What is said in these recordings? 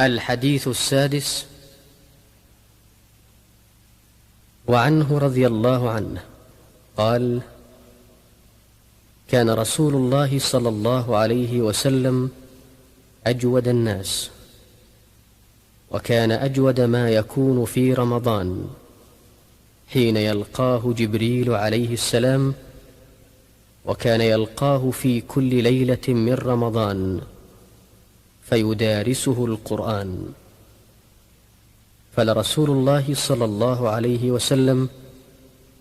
الحديث السادس. وعنه رضي الله عنه قال: كان رسول الله صلى الله عليه وسلم أجود الناس، وكان أجود ما يكون في رمضان حين يلقاه جبريل عليه السلام، وكان يلقاه في كل ليلة من رمضان فيدارسه القرآن. فلرسول الله صلى الله عليه وسلم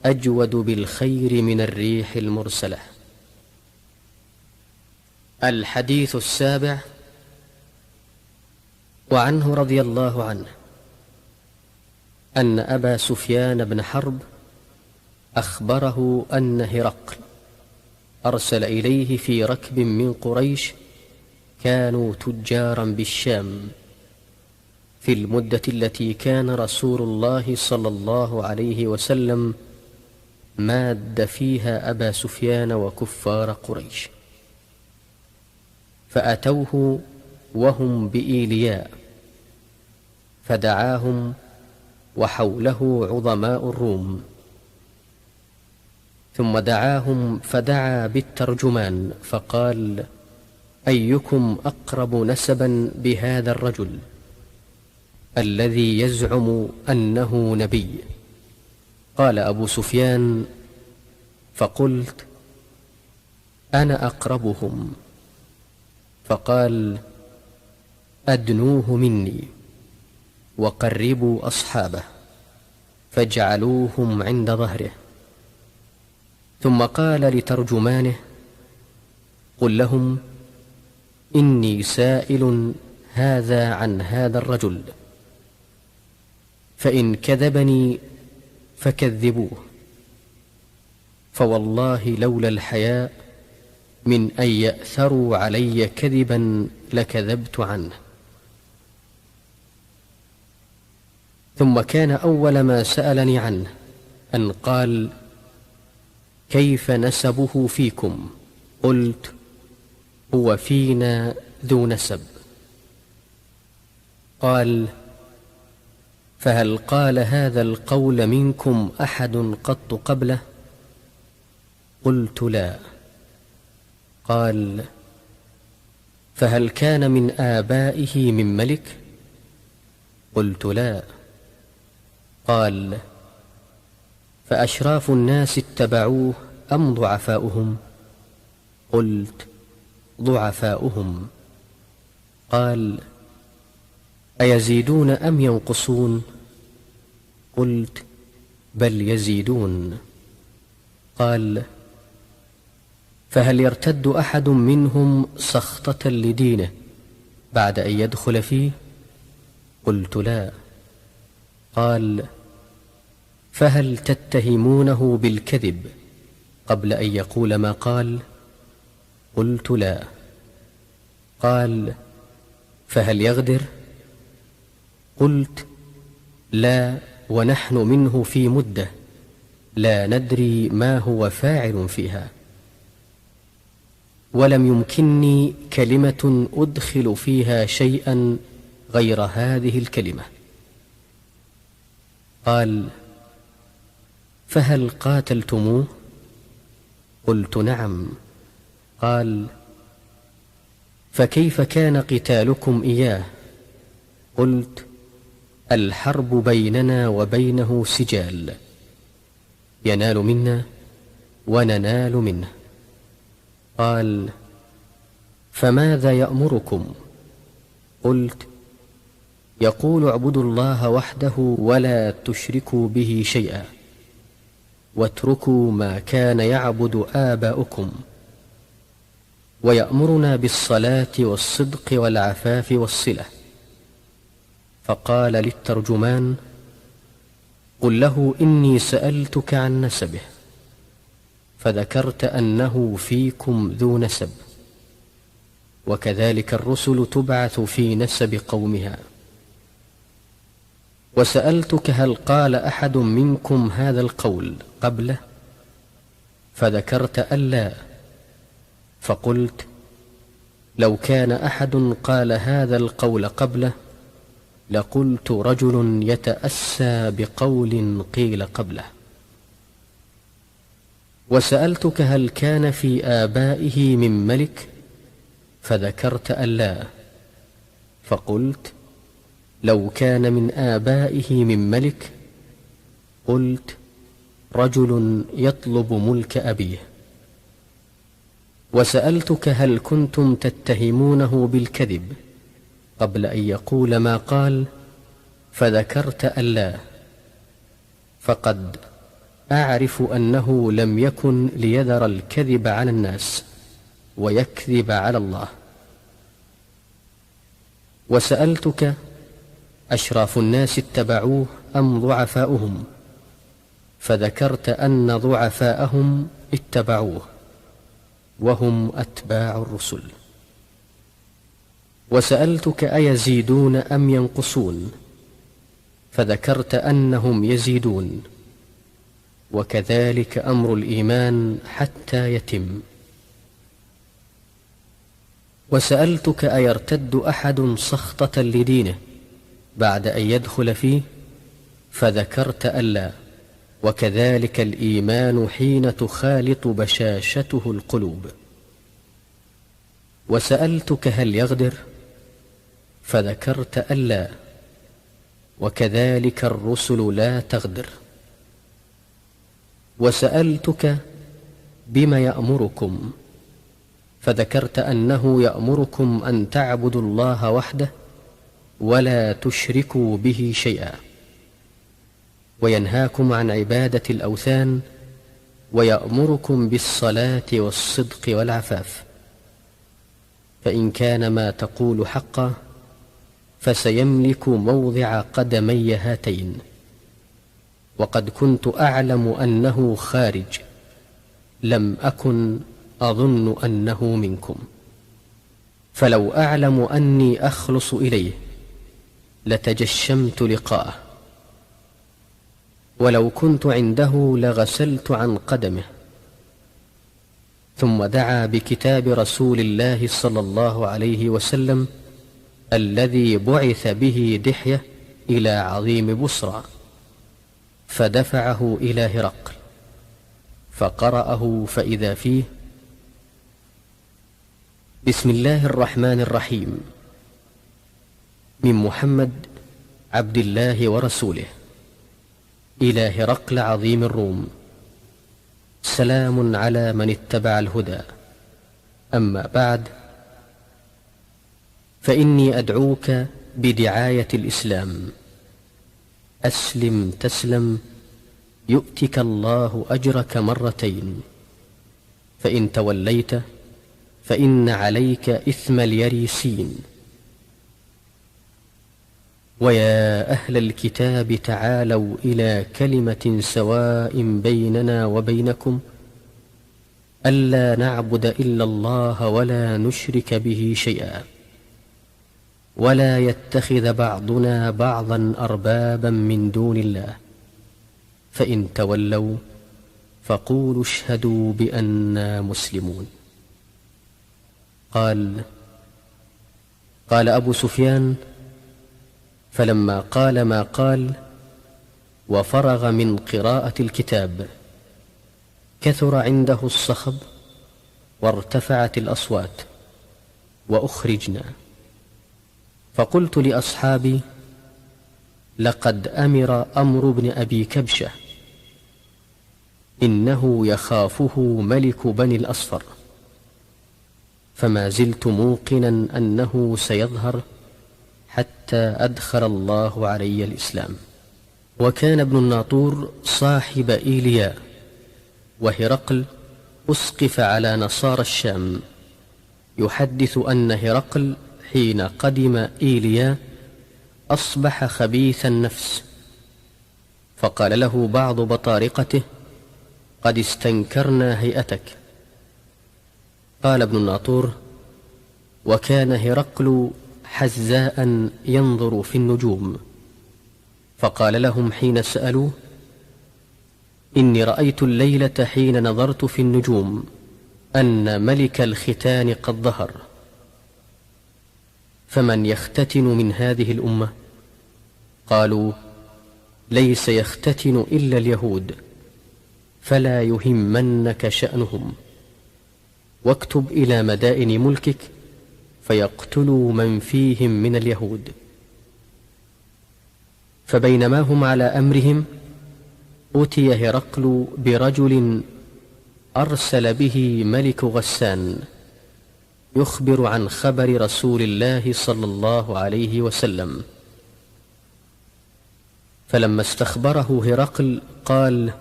أجود بالخير من الريح المرسلة. الحديث السابع. وعنه رضي الله عنه أن أبا سفيان بن حرب أخبره أن هرقل أرسل إليه في ركب من قريش كانوا تجارا بالشام في المدة التي كان رسول الله صلى الله عليه وسلم ماد فيها أبا سفيان وكفار قريش، فأتوه وهم بإيلياء فدعاهم وحوله عظماء الروم، ثم دعاهم فدعا بالترجمان فقال: أيكم أقرب نسبا بهذا الرجل الذي يزعم أنه نبي؟ قال أبو سفيان: فقلت: أنا أقربهم. فقال: أدنوه مني وقربوا أصحابه، فاجعلوهم عند ظهره. ثم قال لترجمانه: قل لهم إني سائل هذا عن هذا الرجل، فإن كذبني فكذبوه، فوالله لولا الحياء من أن يأثروا علي كذبا لكذبت عنه. ثم كان أول ما سألني عنه أن قال: كيف نسبه فيكم؟ قلت: هو فينا ذو نسب. قال: فهل قال هذا القول منكم أحد قط قبله؟ قلت: لا. قال: فهل كان من آبائه من ملك؟ قلت: لا. قال: فأشراف الناس اتبعوه أم ضعفاؤهم؟ قلت: ضعفاؤهم. قال: أيزيدون أم ينقصون؟ قلت: بل يزيدون. قال: فهل يرتد أحد منهم سخطة لدينه بعد أن يدخل فيه؟ قلت: لا. قال: فهل تتهمونه بالكذب قبل أن يقول ما قال؟ قلت: لا. قال: فهل يغدر؟ قلت: لا، ونحن منه في مدة لا ندري ما هو فاعل فيها، ولم يمكنني كلمة أدخل فيها شيئا غير هذه الكلمة. قال: فهل قاتلتموه؟ قلت: نعم. قال: فكيف كان قتالكم إياه؟ قلت: الحرب بيننا وبينه سجال، ينال منا وننال منه. قال: فماذا يأمركم؟ قلت: يقول: اعبدوا الله وحده ولا تشركوا به شيئا، واتركوا ما كان يعبد آباؤكم، ويأمرنا بالصلاة والصدق والعفاف والصلة. فقال للترجمان: قل له إني سألتك عن نسبه، فذكرت أنه فيكم ذو نسب، وكذلك الرسل تبعث في نسب قومها. وسألتك هل قال أحد منكم هذا القول قبله؟ فذكرت أن لا. فقلت: لو كان أحد قال هذا القول قبله لقلت رجل يتأسى بقول قيل قبله. وسألتك هل كان في آبائه من ملك؟ فذكرت أن لا. فقلت لو كان من آبائه من ملك قلت رجل يطلب ملك أبيه. وسألتك هل كنتم تتهمونه بالكذب قبل أن يقول ما قال؟ فذكرت أن لا. فقد أعرف أنه لم يكن ليذر الكذب على الناس ويكذب على الله. وسألتك أشراف الناس اتبعوه أم ضعفاؤهم؟ فذكرت أن ضعفاءهم اتبعوه وهم أتباع الرسل. وسألتك أيزيدون أم ينقصون؟ فذكرت أنهم يزيدون، وكذلك أمر الإيمان حتى يتم. وسألتك أيرتد أحد سخطة لدينه بعد أن يدخل فيه؟ فذكرت أن لا، وكذلك الإيمان حين تخالط بشاشته القلوب. وسألتك هل يغدر؟ فذكرت أن لا، وكذلك الرسل لا تغدر. وسألتك بما يأمركم؟ فذكرت أنه يأمركم أن تعبدوا الله وحده ولا تشركوا به شيئا، وينهاكم عن عبادة الأوثان، ويأمركم بالصلاة والصدق والعفاف. فإن كان ما تقول حقا فسيملك موضع قدمي هاتين. وقد كنت أعلم أنه خارج، لم أكن أظن أنه منكم. فلو أعلم أني أخلص إليه لتجشمت لقاءه، ولو كنت عنده لغسلت عن قدمه. ثم دعا بكتاب رسول الله صلى الله عليه وسلم الذي بعث به دحية إلى عظيم بصرى، فدفعه إلى هرقل فقرأه، فإذا فيه: بسم الله الرحمن الرحيم، من محمد عبد الله ورسوله إلى هرقل عظيم الروم، سلام على من اتبع الهدى. أما بعد، فإني أدعوك بدعاية الإسلام، أسلم تسلم يؤتك الله أجرك مرتين، فإن توليت فإن عليك إثم اليريسين. ويا أهل الكتاب تعالوا إلى كلمة سواء بيننا وبينكم ألا نعبد إلا الله ولا نشرك به شيئا، ولا يتخذ بعضنا بعضا أربابا من دون الله، فإن تولوا فقولوا اشهدوا بأننا مسلمون. قال أبو سفيان: فلما قال ما قال وفرغ من قراءة الكتاب كثر عنده الصخب وارتفعت الأصوات وأخرجنا. فقلت لأصحابي: لقد أمر أمر بن أبي كبشة، إنه يخافه ملك بني الأصفر، فما زلت موقنا أنه سيظهر حتى أدخل الله علي الإسلام. وكان ابن الناطور صاحب إيليا، وهرقل أسقف على نصارى الشام، يحدث أن هرقل حين قدم إيليا أصبح خبيث النفس، فقال له بعض بطارقته: قد استنكرنا هيئتك. قال ابن الناطور: وكان هرقل حزاء ينظر في النجوم، فقال لهم حين سألوه: إني رأيت الليلة حين نظرت في النجوم أن ملك الختان قد ظهر، فمن يختتن من هذه الأمة قالوا: ليس يختتن إلا اليهود، فلا يهمنك شأنهم، واكتب إلى مدائن ملكك فيقتلوا من فيهم من اليهود. فبينما هم على أمرهم أتي هرقل برجل أرسل به ملك غسان يخبر عن خبر رسول الله صلى الله عليه وسلم. فلما استخبره هرقل قال: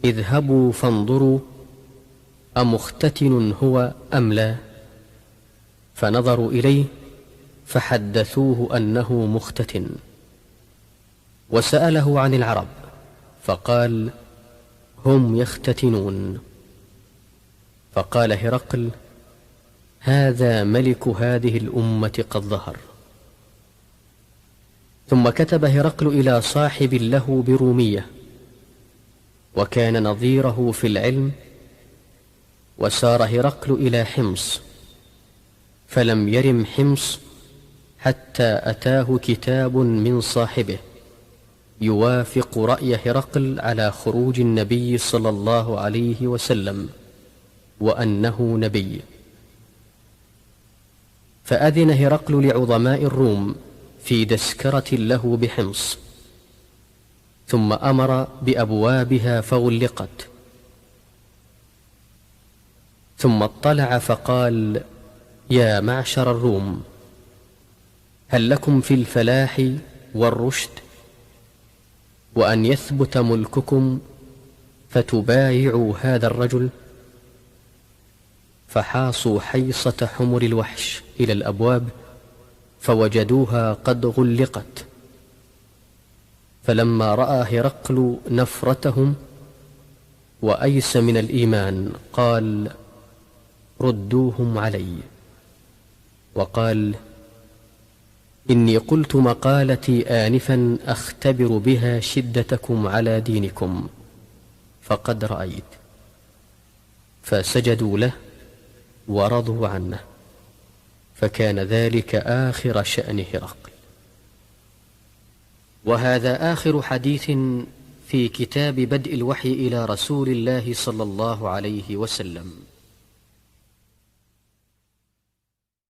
اذهبوا فانظروا أمختتن هو أم لا؟ فنظروا إليه فحدثوه أنه مختتن، وسأله عن العرب فقال: هم يختتنون. فقال هرقل: هذا ملك هذه الأمة قد ظهر. ثم كتب هرقل إلى صاحب له برومية، وكان نظيره في العلم، وسار هرقل إلى حمص، فلم يرم حمص حتى أتاه كتاب من صاحبه يوافق رأي هرقل على خروج النبي صلى الله عليه وسلم وأنه نبي. فأذن هرقل لعظماء الروم في دسكرة له بحمص، ثم أمر بأبوابها فغلقت، ثم اطلع فقال: يا معشر الروم، هل لكم في الفلاح والرشد وأن يثبت ملككم فتبايعوا هذا الرجل؟ فحاصوا حيصة حمر الوحش إلى الأبواب فوجدوها قد غلقت. فلما رأى هرقل نفرتهم وأيس من الإيمان قال: ردوهم علي. وقال: إني قلت مقالتي آنفا أختبر بها شدتكم على دينكم، فقد رأيت. فسجدوا له ورضوا عنه، فكان ذلك آخر شأن هرقل. وهذا آخر حديث في كتاب بدء الوحي إلى رسول الله صلى الله عليه وسلم.